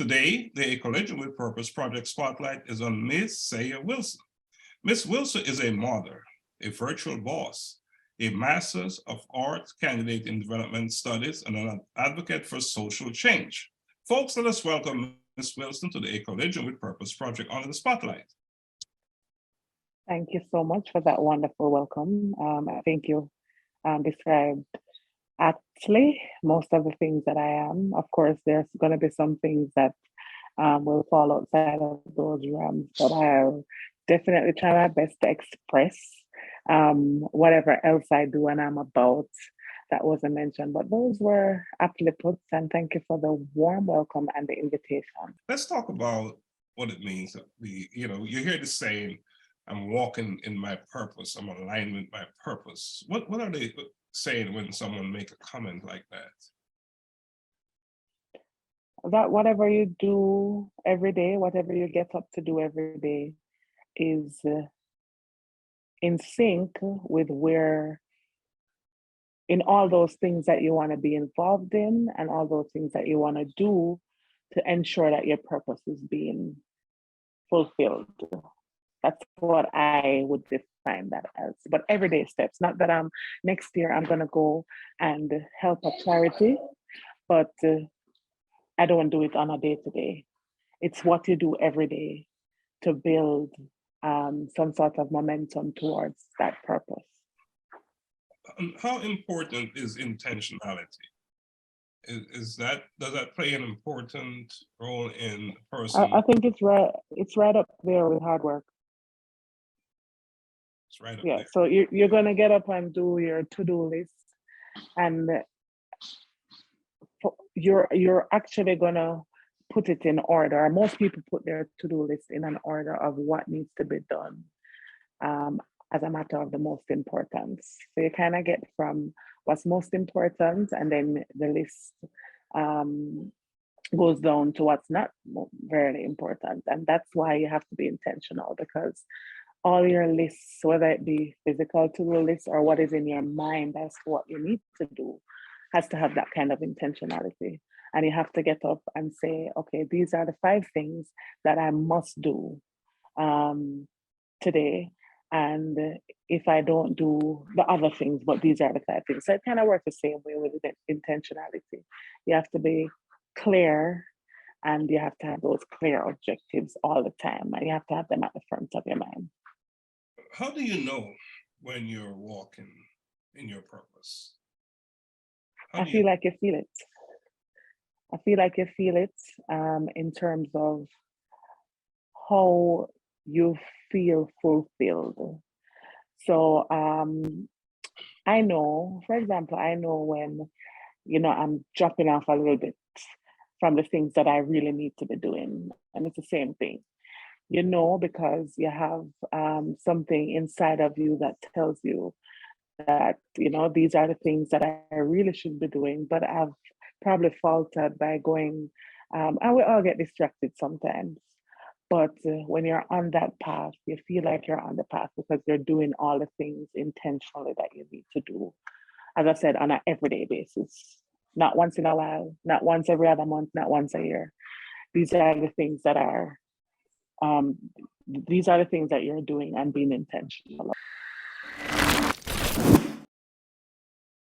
Today, the Ecology with Purpose Project Spotlight is on Ms. Seya Wilson. Ms. Wilson is a mother, a virtual boss, a Master's of Arts candidate in Development Studies, and an advocate for social change. Folks, let us welcome Ms. Wilson to the Ecology with Purpose Project under the Spotlight. Thank you so much for that wonderful welcome. I think you described actually most of the things that I am. Of course, there's going to be some things that will fall outside of those realms, but I'll definitely try my best to express whatever else I do and I'm about that wasn't mentioned. But those were aptly put, and thank you for the warm welcome and the invitation. Let's talk about what it means. You hear the saying, I'm walking in my purpose, I'm aligned with my purpose. What are they saying when someone make a comment like that? That whatever you do every day, whatever you get up to do every day is in sync with where, in all those things that you want to be involved in and all those things that you want to do to ensure that your purpose is being fulfilled. That's what I would define that as. But everyday steps, not that next year I'm going to go and help a charity, but I don't do it on a day-to-day. It's what you do every day to build some sort of momentum towards that purpose. How important is intentionality? Does that play an important role in a person? I think it's right up there with hard work. It's right up Yeah, there. so you're going to get up and do your to-do list, and you're actually going to put it in order. Most people put their to-do list in an order of what needs to be done as a matter of the most importance. So you kind of get from what's most important, and then the list goes down to what's not very important. And that's why you have to be intentional, because all your lists, whether it be physical to-do lists or what is in your mind as to what you need to do, has to have that kind of intentionality. And you have to get up and say, okay, these are the 5 things that I must do today. And if I don't do the other things, but these are the 5 things. So it kind of works the same way with intentionality. You have to be clear, and you have to have those clear objectives all the time. And you have to have them at the front of your mind. How do you know when you're walking in your purpose? I feel like you feel it. I feel like you feel it in terms of how you feel fulfilled. So I know, for example, I know when, I'm dropping off a little bit from the things that I really need to be doing. And it's the same thing, because you have something inside of you that tells you that, these are the things that I really should be doing, but I've probably faltered by going, and we all get distracted sometimes. But when you're on that path, you feel like you're on the path because you're doing all the things intentionally that you need to do. As I said, on an everyday basis, not once in a while, not once every other month, not once a year. These are the things that are, these are the things that you're doing and being intentional.